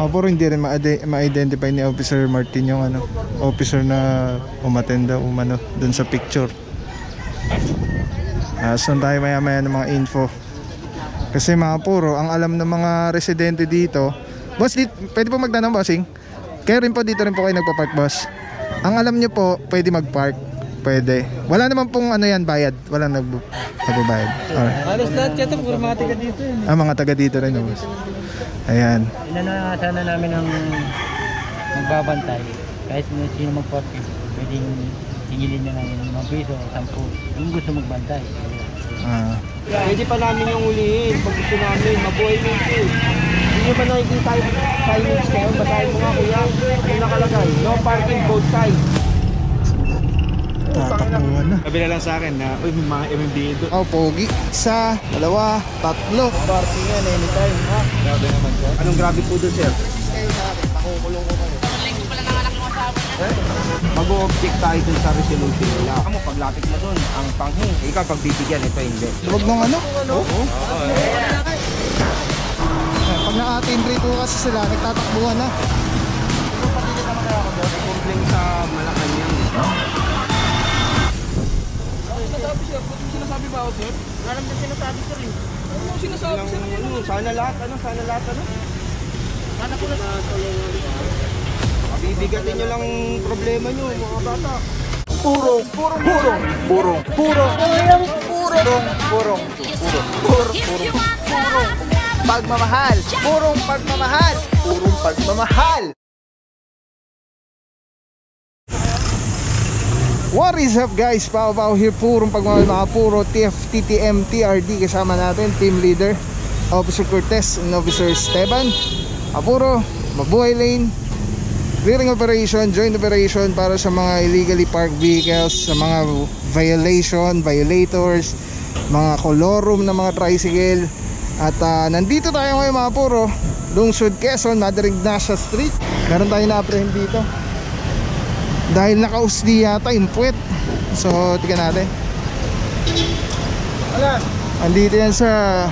Puro hindi rin ma-identify ni Officer Martin yung officer na umatenda dun sa picture. Saan tayo maya ng mga info. Kasi mga puro, ang alam ng mga residente dito. Boss, pwede po magtanong, bossing? Kaya rin po dito rin po kayo nagpa-park, boss. Ang alam nyo po, pwede mag-park. Pwede. Wala naman pong bayad. Walang nagbabayad. Halos lahat yata, puro mga taga dito yun. Mga taga dito rin, boss. Ayan. Inanasana namin ang magbabantay. Kahit sino mag-park, pwedeng tingilin na namin 5 piso, 10. Yung gusto magbantay. Pwede pa namin yung ulihin. Pag gusto namin, mabuhay mo ito. Hindi ba nakikita yung signage kayo? Basahin mo nga kuya. Yung nakalagay, no parking both sides. Tatakbuhan na. Sabi na lang sa akin na, uy, may mga MMDA doon. Pogi. 1, 2, 3. Parking yan anytime, ha? Grabe naman sir. Anong grabe po doon, sir? Kayo sa akin, makukulong ko kayo. Lagi pala nanganak yung asawa niya. Mag-o-object tayo dun sa resolution nila. Ako, paglapit mo doon, ang panghi. Ikaw, pagbibigyan, ito hindi. Luwag ng Oo. Pag naka-timbre po kasi sila, nagtatakbuhan na. Pero pagdilit naman kaya ako doon, i-complain sa Malacanang. Sinasabi siya, sinasabi ba ako sir? Wala naman sinasabi sir eh. Ano sinasabi sir? Sana lahat, Sana ko na bibigatin nyo lang problema nyo, mga bata. Purong pagmamahal. What is up guys? Pao here, purong pagmamahal, mga puro TFTTM TRD. Kasama natin team leader Officer Cortez and Officer Esteban. Puro mabuhay lane clearing operation, joint operation para sa mga illegally parked vehicles, sa mga violators, mga colorum na mga tricycle. At nandito tayo ngayon mga puro, lungsod Quezon, Madarig Ignacia Street. Meron tayo na-apprehend dito dahil nakausli yata yung puwet. So tignan natin. Andito yan sa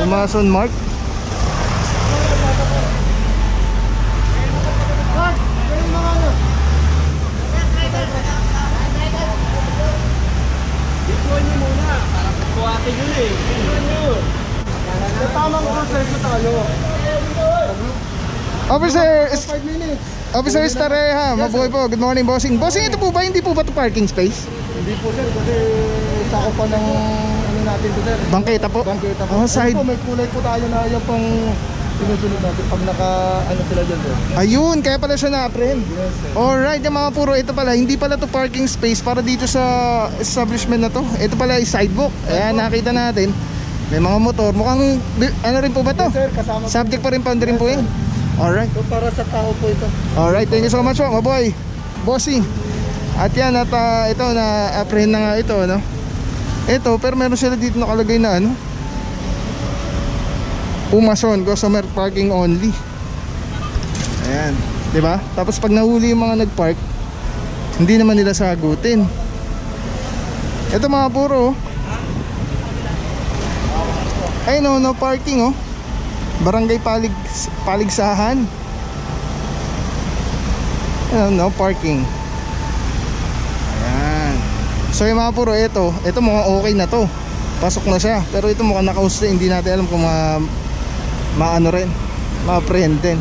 Pumason Mark. Officer Estareha, mabuhay po. Good morning, bossing. Bossing, ito po ba? Hindi po ba ito parking space? Hindi po sir, kasi sako pa ng natin po sir. Bangketa po? Bangketa po. Side. Po, may kulay po tayo na yung pang sinusunod natin pag sila dyan sir. Ayun, kaya pala siya na-apprehend. Yes sir. Alright, yung mga puro, ito pala, hindi pala to parking space para dito sa establishment na to. Ito pala yung sidewalk. Ayan, nakita natin. May mga motor. Mukhang, ano rin po ba to? Yes, sir, kasama subject pa rin pa rin po yun. Alright. So para sa tao po ito. Alright, thank you so much po, maboy. Bossing. At yan, at ito, na-apprehend na nga ito, no? Ito, pero meron sila dito nakalagay na, Pumason, customer parking only. Ayan, diba? Tapos pag nahuli yung mga nagpark, hindi naman nila sagutin. Ito mga puro, ay no parking, Barangay Paligsahan. No parking. Ayan. So yung mga puro, ito mukhang okay na to. Pasok na siya. Pero ito mukhang nakausli. Hindi natin alam kung maano rin, ma-apprehend din.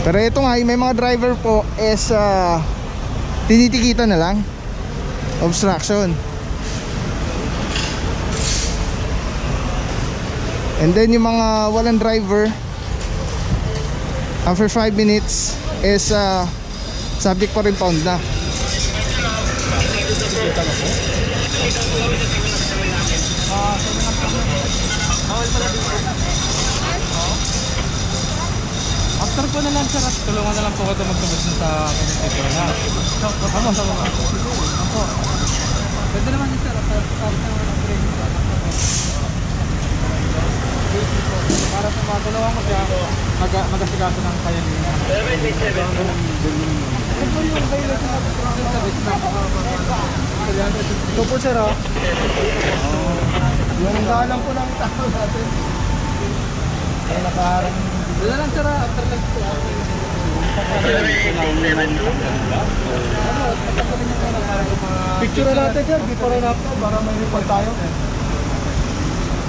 Pero ito nga, may mga driver po is tinitikita na lang. Obstruction. And then yung mga walang driver, after 5 minutes is subject pa rin pound na. After ko na lang sir, at tulungan na lang po ito magtubos sa community na. Ako. Pwede naman yun sir, para sa matulungan ko siya mag-asikaso ng payalina. 77 ano po yung violation of traffic service na ito po sir yung galang po ng tao natin ay nakaharang doon na lang sir Picture na natin sir, before and after, para may report tayo.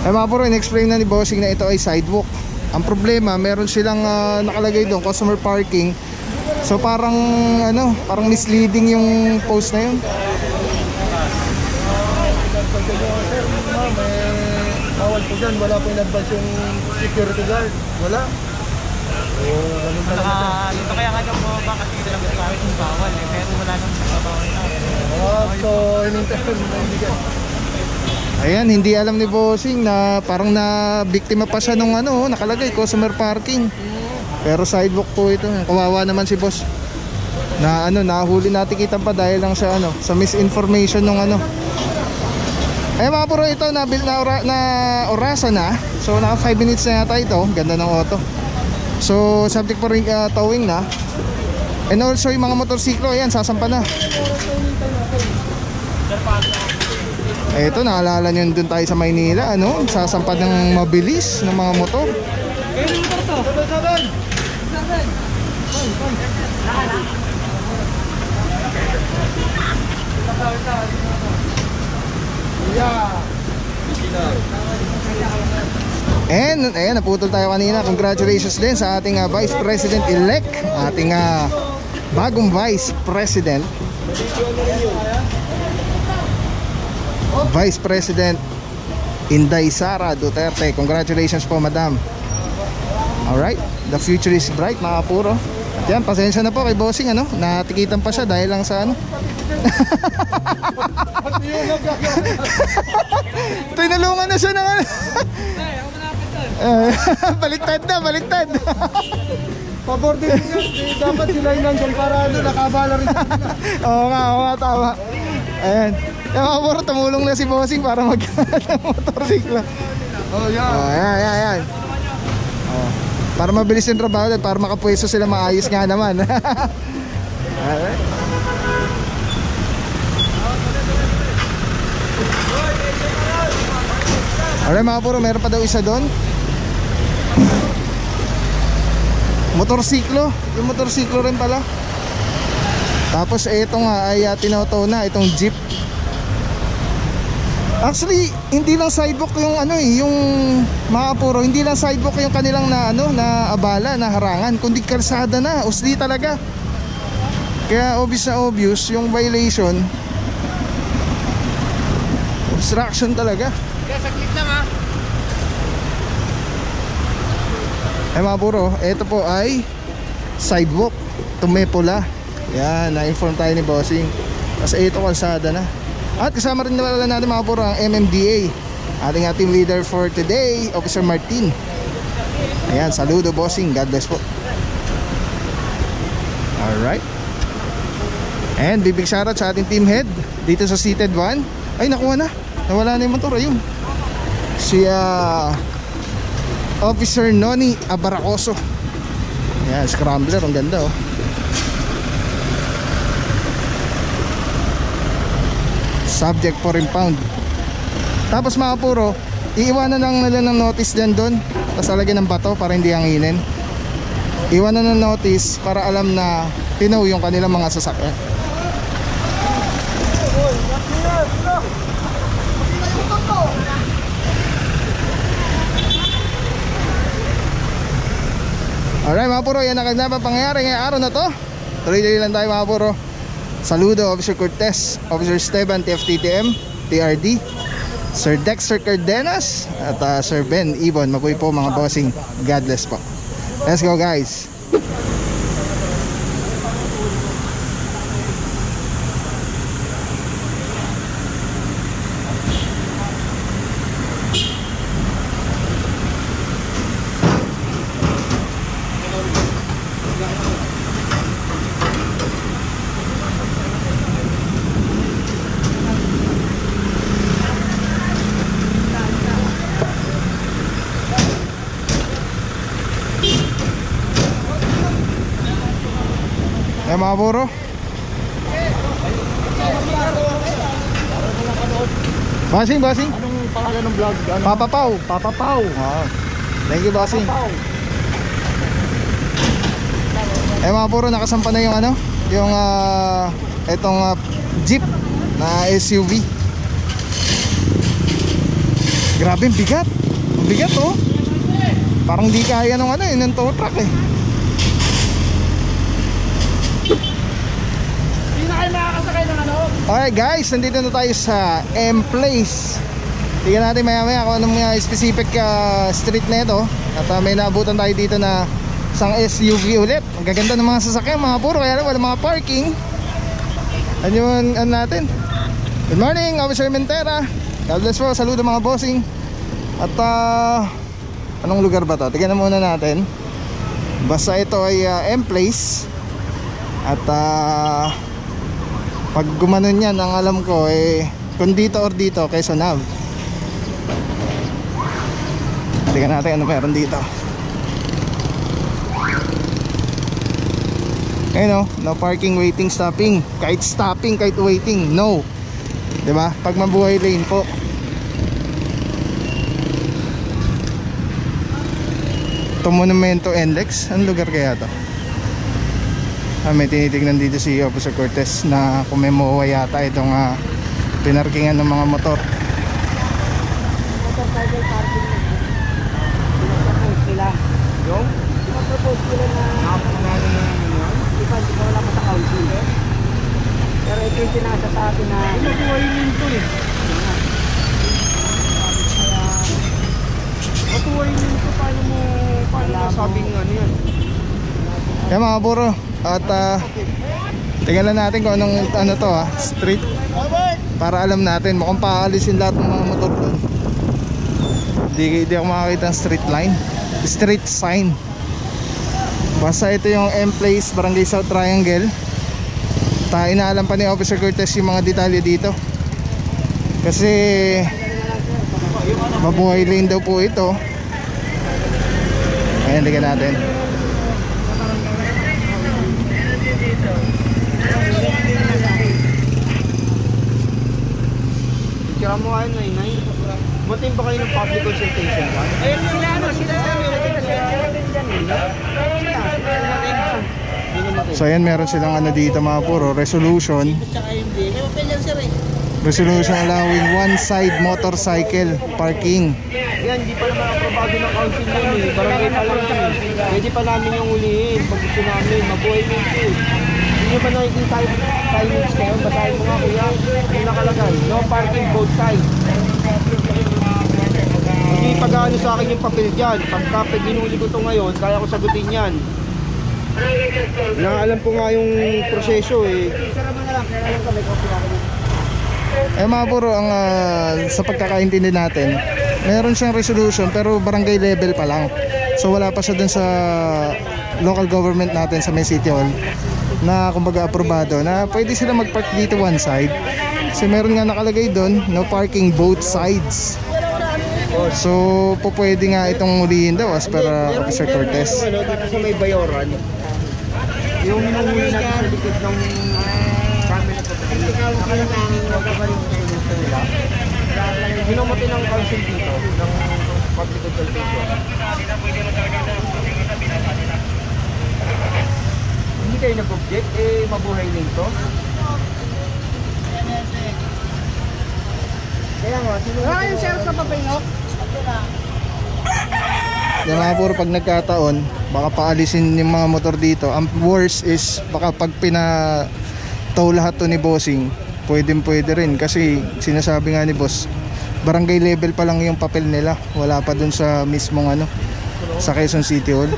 Eh mga bro, in-explain na ni Bossing na ito ay sidewalk. Ang problema, meron silang nakalagay doon, customer parking. So parang ano, parang misleading yung post na yun. Sir, ma'am, bawal po dyan, wala po in-advance yung security guard. Wala. Ganun talaga. Dito kaya nga po ba kasi talaga sa akin yung bawal eh. Pero wala nang bawal na. So, in-interest na hindi. Ayan, hindi alam ni Bossing na parang na biktima pa siya nung ano, nakalagay customer parking. Pero sidewalk po ito. Kawawa naman si boss. Na ano, nahuli natin kita pa dahil lang sa ano, sa misinformation nung ano. Eh mga bro, ito na orasan na. So naka 5 minutes na yata ito. Ganda ng auto. So subject for towing na. And also yung mga motorsiklo, ayan, sasampa na. Eto, naalala nyo dun tayo sa Maynila, ano? Sasampa ng mabilis ng mga motor. And ayan, naputol tayo kanina. Congratulations din sa ating Vice President-elect, ating bagong Vice President, Vice President Inday Sara Duterte. Congratulations po, madam. Alright, the future is bright mga puro. At yan, pasensya na po kay Bossing, ano, natikitan pa siya dahil lang sa ano. Tinulungan na siya ng ano. Baliktad na, baliktad. Pabor din yun, dapat sila yung nandyan para ano, nakabala rin. Oo nga, tama. Ayan, yung mga puro, tumulong na si Bossing para mag-motorsiklo. Oh, yeah. Ayan. Oh, para mabilis yung trabaho at para makapwesto sila maayos nga naman. Alright. Alright mga puro, meron pa daw isa doon. Motorsiklo. Yung motorsiklo rin pala. Tapos ito nga ay tinotow na itong jeep. Actually, hindi lang sidewalk yung ano yung mga puro, hindi lang sidewalk yung kanilang na ano, na abala, na harangan, kundi kalsada na, usli talaga. Kaya obvious na obvious yung violation. Obstruction talaga. Kaya saglit lang ha. Ay mga puro, ito po ay sidewalk, tumepula. Yan, na-inform tayo ni Bossing. Kasi ito kalsada na. At kasama rin naman natin mga puro ang MMDA, ating team leader for today, Officer Martin. Ayan, saludo Bossing, God bless po. Alright. And big shoutout sa ating team head dito sa seated van. Ay, nakuha na, nawala na yung motor, ayun. Si Officer Noni Abaracoso. Ayan, scrambler, ang ganda oh. Subject for impound. Tapos mga puro, iiwanan lang nila ng notice dyan doon. Tapos alagyan ng bato para hindi hanginin. Iwanan ng notice para alam na tinaw yung kanilang mga sasakyan. Alright mga puro, yan ang kagnapan pangyayari ngayong araw na to. Tuloy-tuloy lang tayo mga puro. Saludo Officer Cortez, Officer Esteban, TFTTM, TRD, Sir Dexter Cardenas, at Sir Ben Ibon. Mabuhay po mga bossing. God bless po. Let's go guys. Mga puro, Bossing. Anong pangalan ng vlog? Ano? Papa Pau. Papa Pau. Thank you Bossing. Eh mga puro, nakasampa na yung ano, yung etong jeep na SUV. Grabe, ang bigat. Ang bigat oh. Parang di kaya nung ano, yung tow truck eh. Hindi na kayo makakasakay ng ano? Okay guys, nandito na tayo sa M-Place. Tingnan natin maya maya kung anong mga specific street na ito. At may naabutan tayo dito na isang SUV ulit. Ang gaganda ng mga sasakyan mga puro, kaya lang wala mga parking. Ano yung ano natin? Good morning, Officer Mentera. God bless po, saludo mga bossing. At anong lugar ba to? Tingnan muna natin. Basta ito ay M-Place. At pag gumanon yan, ang alam ko eh kung dito or dito, Quezon Ave. Tingnan natin ano meron dito. Ayun o, no parking, waiting, stopping. Kahit stopping, kahit waiting, no. Diba? Pag mabuhay lane po. Ito Monumento Index. Anong lugar kaya to? May tinitignan dito si Officer Cortez na kung may mahuwa yata itong pinarkingan ng mga motor. Motorcycle parking na. Pinapropose nila. Yung? Pinapropose nila na nakapangalan na yun. Di ba wala pa sa council eh? Pero ito yung sinasa sa atin na mabuhay din ito eh. Mabuhay din ito. Paano mo sabing ano yan? Kaya mga puro. At tingnan natin kung anong ano to street. Para alam natin, mukhang paalisin lahat ng mga motor doon. Hindi ako makakita ng street line, street sign. Basta ito yung M-Place, Barangay South Triangle. Inaalam pa ni Officer Cortez yung mga detalye dito. Kasi mabuhay lane daw po ito. Ayan, tingnan natin. Kira mo kayo, Nay. Matin ba kayo ng public consultation ba? Ayun sila ano, sila So ayan, meron silang ano dito mga puro, resolution. Resolution allowing one side motorcycle parking. Yan, hindi pa naman aprobado ng council yun eh. Barangay pa lang yun eh. Pwede pa namin yung ulihin. Pag gusto namin, mabuhay mo ito eh. Hindi nyo ba nakikita tayo news ngayon? Basahin mo nga kuya. Yung nakalagay, no parking both sides. Hindi pag-ano sa akin yung papel dyan. Pagka ginuli ko ito ngayon, kaya ko sagutin yan. Nakaalam ko nga yung proseso eh. Mga puro, ang sa pagkakaintindi natin, meron siyang resolution pero barangay level pa lang. So wala pa siya dun sa local government natin sa may City Hall na kumbaga aprobado na pwede sila mag-park dito one side. Kasi meron nga nakalagay dun, no parking both sides. So pwede nga itong ulihin daw as per Officer Cortez. Ano, dito sa may Bayoran, yung minumuli natin sa likod ng camera ko. Minumati ng council dito, ng public consultation. Hindi kayo nag-object, eh mabuhay din to. Kaya nga, wala yung sheriff na papel, no? Yung mga puro pag nagkataon, baka paalisin yung mga motor dito. Ang worst is baka pag pinatow lahat to ni bossing, pwede rin kasi sinasabi nga ni boss, barangay level pa lang yung papel nila, wala pa dun sa mismong ano, sa Quezon City Hall.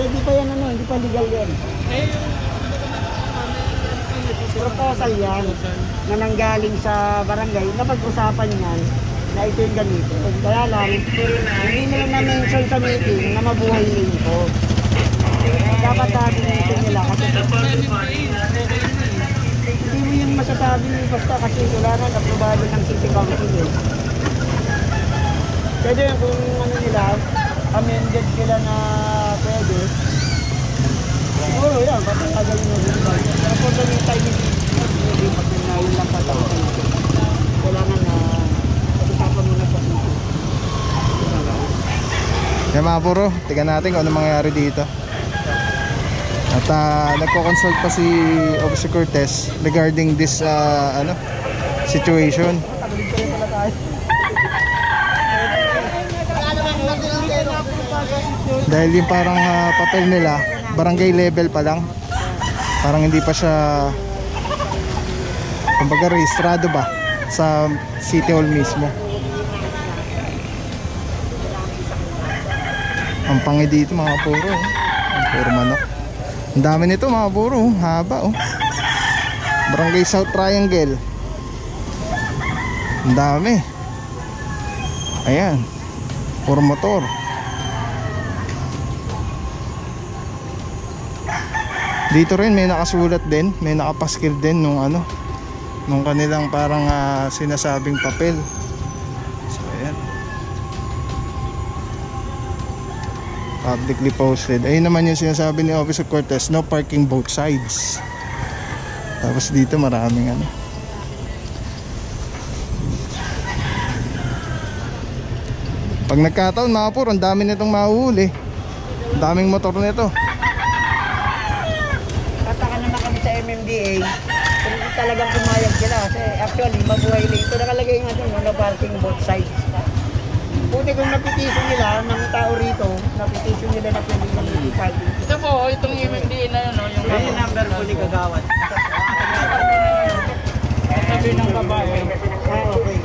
Hindi pa yan ano, hindi pa legal yan. Proposal yan na nanggaling sa barangay na pag-usapan yan na ito yung ganito. Kaya lang, hindi nila na-mention sa meeting na mabuhay din ito. Dapat natin meeting nila kasi hindi mo yun masasabi basta kasi wala na aprobado ng City Council eh. Pwede kung ano nila, amended sila na pwede. Siguro yan, patatagalin mo din ba? Pero kung doon yung timing, hindi pag yun lang patawag natin. Kailangan na pag-usapan mo na sa City. Yung mga puro, tingnan natin kung ano mangyayari dito. At nagko-consult pa si Officer Cortez regarding this situation. Dahil yung parang papel nila barangay level pa lang, parang hindi pa siya kumbaga rehistrado ba sa City Hall mismo. Ang pangi dito mga puro, puro manok. Ang dami nito mga puro, haba oh. Barangay South Triangle. Ang dami. Ayan, puro motor. Dito rin may nakasulat din, may nakapaskil din nung nung kanilang parang sinasabing papel. So ayan, publicly posted. Ayun naman yung sinasabi ni Officer Cortez, no parking both sides. Tapos dito maraming pag nagkataon mga puro, ang dami nitong mahuhuli. Ang daming motor nito. MMDA, kung talagang pumayag sila kasi actually mabuhay lang ito, nakalagay nga doon no parking both sides. Buti kung napitisyon nila ng tao rito, napitisyon nila na pwede kami parking. Ito po, itong MMDA na yun, yung number po ni Kagawad. sabi ng babae. Okay.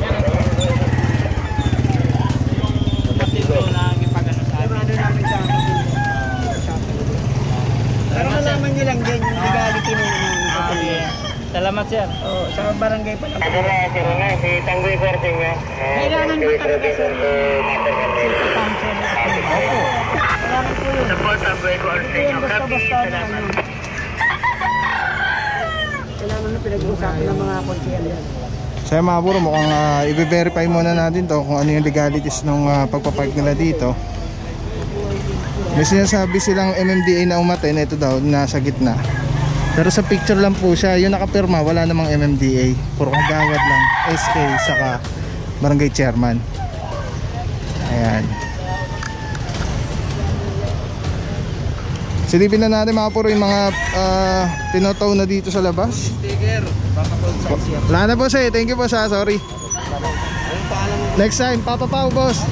Kapatid ko na ipagano sa amin. Ano namin sa pero malaman nyo lang din yung legality ng Salamat sir. oh, sa barangay pa lang. Si Tanggoy Korting niya. Kailangan ba talaga sa function? Opo. Kailangan po yun. Basta-basta na ano. Kailangan na pinag-uusapan ng mga konsyel yan. Sa mga puro, mukhang i-verify muna natin to kung ano yung legalities ng pagpapark nila dito. May sinasabi silang MMDA na umaten, ito daw nasa gitna. Pero sa picture lang po siya, yung nakapirma wala namang MMDA, puro kagawad lang, SK saka barangay chairman. Ayan. Silipin na natin mga puro yung mga tinotow na dito sa labas. Wala na po siya, thank you po siya, sorry. Next time, papataw boss.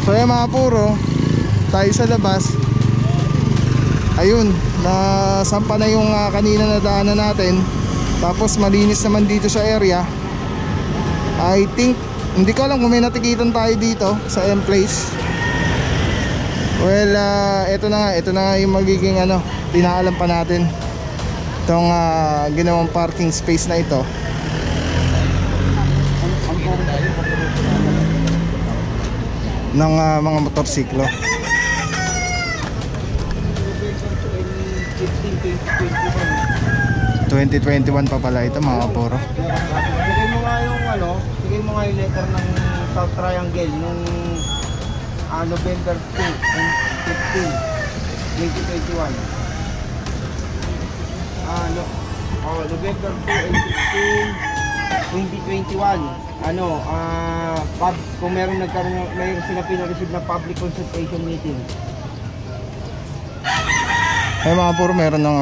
So yan mga puro, tayo sa labas. Ayun, nasampa na yung kanina na daanan natin. Tapos malinis naman dito sa area. I think, hindi ko alam kung may natikitan tayo dito sa M-Place. Well, ito na nga yung magiging tinaalam pa natin. Itong ginawang parking space na ito ng mga motorsiklo. 2021 pa pala ito mga kaporo. Bigay mo nga yung bigay mo nga yung letter ng South Triangle nung November 2 and 15, 2021. November 2 and 15, 2021. Kung meron sila pinareceive na public consultation meeting. Ay mga puro, meron ng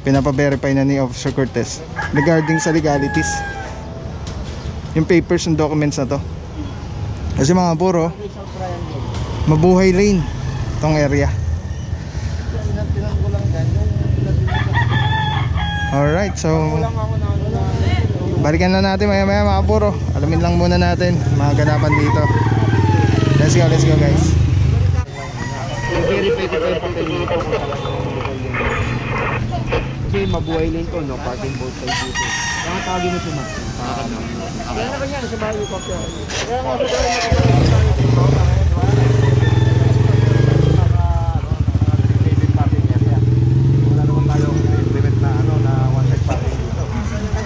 pinapa-verify na ni Officer Cortez regarding sa legalities, yung papers and documents na to. Kasi mga puro, mabuhay lane tong area. Alright, so balikan na natin maya maya mga puro. Alamin lang muna natin mga ganapan dito. Let's go guys. I-verify ko tayo papel dito. Kasi mabuhay lane ko, no? Parking both sides dito. Kaya tawagin mo si Max. Kaya na kanya, sa bahay ko kaya. Kaya nga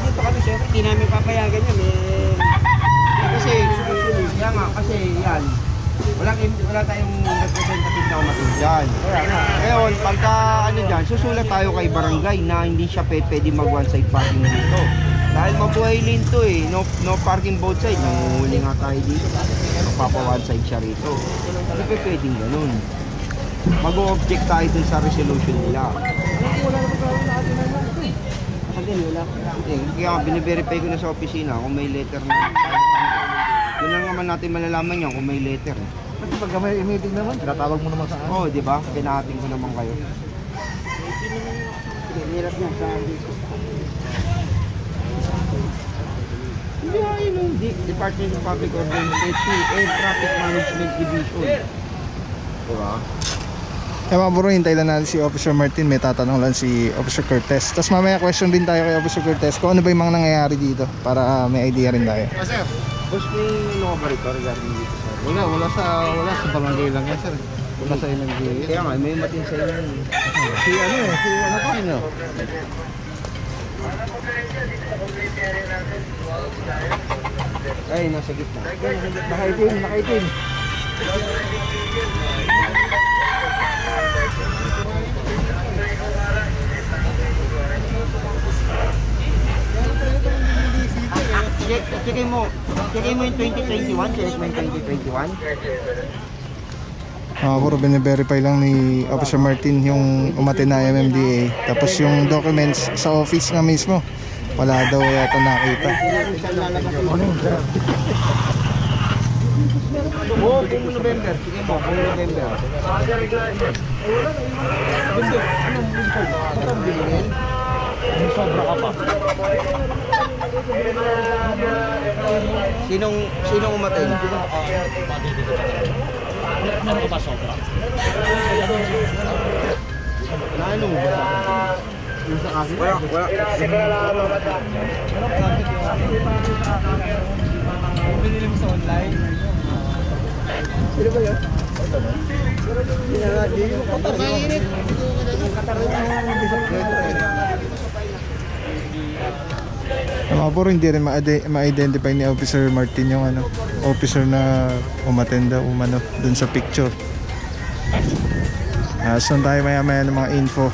sa kami siyempre, hindi namin papayagan yan kasi yan, wala tayong representative na umatin dyan. Ngayon, pagka dyan, susulat tayo kay barangay na hindi siya pwede mag one side parking dito. Dahil mabuhay lane to no parking both side. Nanguhuli nga tayo dito. Magpapa one side siya rito. Hindi pwedeng ganun. mag-o-object tayo dun sa resolution nila. Kaya nga, bine-verify ko na sa opisina kung may letter na. Yun lang naman natin malalaman yan kung may letter. Kasi pag may meeting naman, tinatawag mo naman sa Oo, di ba? Pinahating ko naman kayo. Hirap niya sa Hindi, ayun, hindi. Department of Public Order and Safety and Traffic Management Division. Diba? Eh mga bro, hintay lang natin si Officer Martin. May tatanong lang si Officer Cortez. Tapos mamaya question din tayo kay Officer Cortez kung ano ba yung mga nangyayari dito para may idea rin tayo. Boss, may ano ka ba rito regarding dito, sir? Wala sa barangay lang yan, sir. Wala sa MMDA. Kaya nga, may matin sa inyo. Si ano pa inyo? Ay, nasa gitna. Nakaitim. Check mo yung 2021, check mo yung 2021. Puro bine-verify lang ni Officer Martin yung umatin na MMDA. Tapos yung documents sa office nga mismo, wala daw yata nakita. Oo, kung November. Sige mo, kung November. Anong bilhin? Sobra ka pa. Sinong umatay? Meron ka pa sobra? Anong ba? Wala. Binili mo sa online? Sino ba yun? Mainit. Mga puro hindi rin ma-identify ni Officer Martin yung officer na umatenda dun sa picture. Saan tayo maya ng mga info.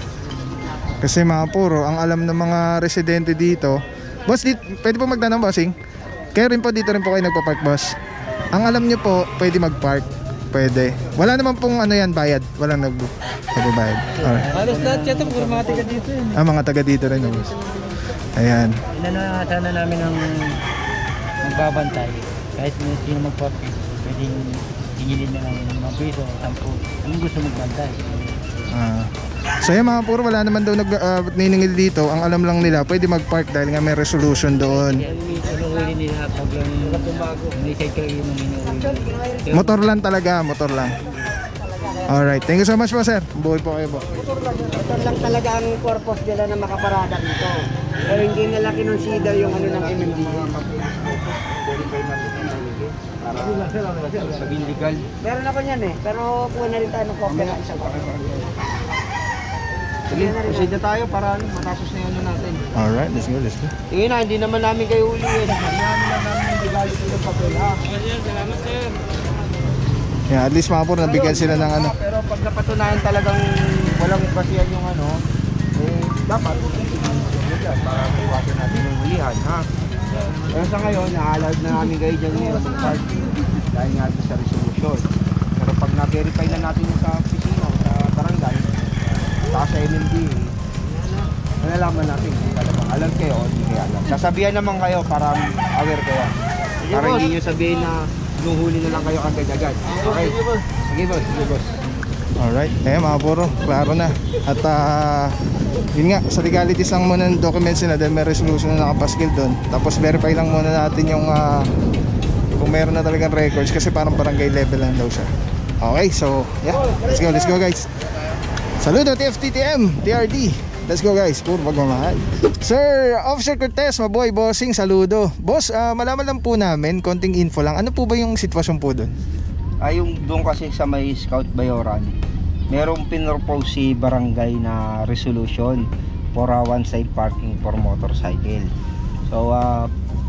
Kasi mga puro, ang alam ng mga residente dito. Boss, pwede po magtanong, bossing? Kaya rin po dito rin po kayo nagpa-park, boss. Ang alam nyo po, pwede mag-park. Pwede. Wala naman pong bayad. Walang nagbabayad. Alright. Halos lahat yata, puro mga taga dito yun. Mga taga dito rin, boss. Ayan. Sana namin ang magbabantay. Kahit sino magpapit, pwedeng hingilin na lang ng mga piso, 10. Anong gusto magbantay? So yan mga puro, wala naman daw niningil dito. Ang alam lang nila, pwede mag-park dahil nga may resolution doon. Inuuli nila pag may cycle yung inuuli. Motor lang talaga, motor lang. Alright, thank you so much po, sir. Buhay po kayo po. Ito lang talaga ang purpose nila na makaparada dito. Pero hindi nila kinonsider yung ano ng MMDA. Sabihin legal. Meron ako niyan eh. Pero kuha na rin tayo ng kopya ng isang kopya. Sige, proceed na tayo para matapos na yun natin. Alright, let's go. Tingin na, hindi naman namin kayo ulihin. Hindi namin hindi galit yung papel ha. Salamat sir. Yeah, at least mga puro, nabigyan sila ng Pero pag napatunayan talagang walang basihan yung dapat para maiwasan natin yung hulihan, ha? Pero sa ngayon, na-allowed na namin kayo dyan ngayon sa park dahil nga sa resolution. Pero pag na-verify na natin yung sa opisina, sa barangay, saka sa MMDA, malalaman natin kung talagang alam kayo o hindi kayo alam. Sasabihan naman kayo para aware kayo. Para hindi nyo sabihin na nuhuli na lang kayo agad-agad. Okay? Sige boss. Alright, mga puro, klaro na. At yun nga, sa legalities lang muna ng documents nila dahil may resolution na nakapaskil doon. Tapos verify lang muna natin yung kung meron na talagang records kasi parang barangay level lang daw siya. Okay, so yeah, let's go guys. Saludo TFTTM, TRD. Let's go guys, puro magmamahal. Sir Officer Cortez, mabuhay bossing, saludo. Boss, malaman lang po namin, konting info lang. Ano po ba yung sitwasyon po doon? Yung doon kasi sa may Scout Bayoran, merong pinropose si barangay na resolution for one side parking for motorcycle. So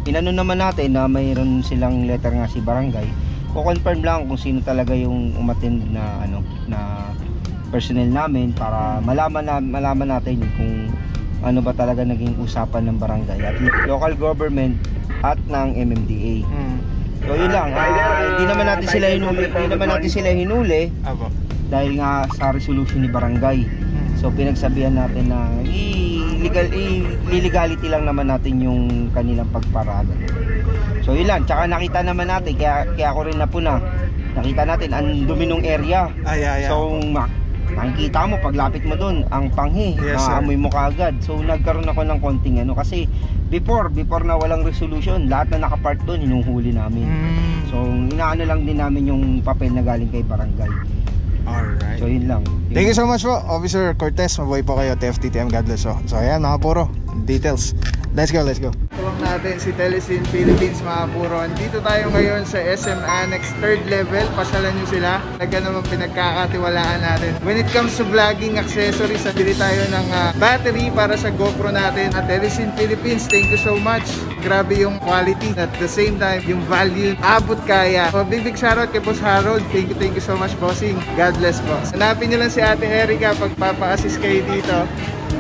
inano naman natin na mayroon silang letter nga si barangay. Ko-confirm lang kung sino talaga yung umattend na na personnel namin para malaman natin kung ano ba talaga naging usapan ng barangay at local government at ng MMDA. So yun lang, hindi naman natin sila hinuli. dahil nga sa resolution ni barangay. So pinagsabihan natin na illegality lang naman natin yung kanilang pagparada. So yun lang, tsaka nakita naman natin, kaya ako rin napuna, nakita natin ang dumi ng area. So makikita mo, paglapit mo doon, ang panghi, maamoy mo kaagad. So nagkaroon ako ng konting kasi before na walang resolution, lahat na nakapark doon, hinuhuli namin. So inaano lang din namin yung papel na galing kay barangay. Alright. So yun lang. Thank you so much po, Officer Cortez. Mabuhay po kayo, TFTTM. God bless. So ayan mga puro, details. Let's go. Tuwag natin si Telesin Philippines mga puro. Dito tayo ngayon sa SM Annex 3rd level. Pasyalan nyo sila. Talaga naman pinagkakatiwalaan natin. When it comes to vlogging accessories, nabili tayo ng battery para sa GoPro natin. At Telesin Philippines, thank you so much. Grabe yung quality. At the same time, yung value, abot kaya. So big shoutout kay Boss Harold. Thank you so much, bossing. God bless po. Hanapin nyo lang si Ate Erica pag papa-assist kayo dito.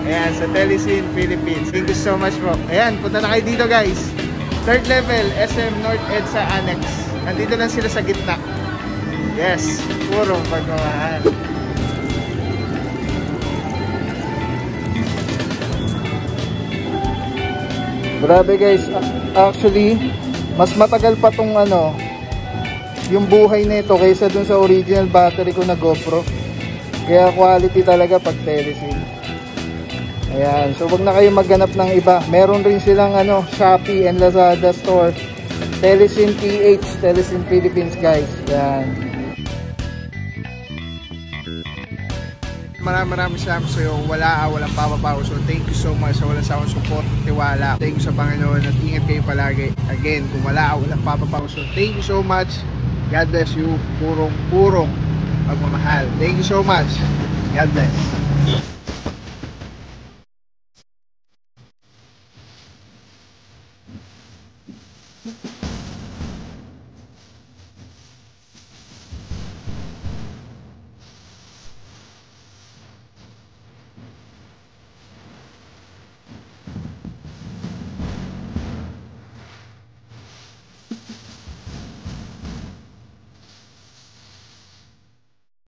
Ayan, sa Telesin Philippines. Thank you so much po. Ayan, punta na kayo dito guys. 3rd level, SM North EDSA Annex. Nandito lang sila sa gitna. Yes, purong pagmamahal. Grabe guys, actually, mas matagal pa tong yung buhay nito kaysa dun sa original battery ko na GoPro. Kaya quality talaga pag Telesin. Ayan, so wag na kayo maghanap ng iba. Meron rin silang Shopee and Lazada store. Telesin PH, Telesin Philippines guys. Ayan. Maraming salamat sa iyo. Walang papabaw. So thank you so much sa walang sawang support, tiwala. Thank you sa Panginoon at ingat kayo palagi. Again, kung walang papabaw. So thank you so much. God bless you. Purong pagmamahal. Thank you so much. God bless.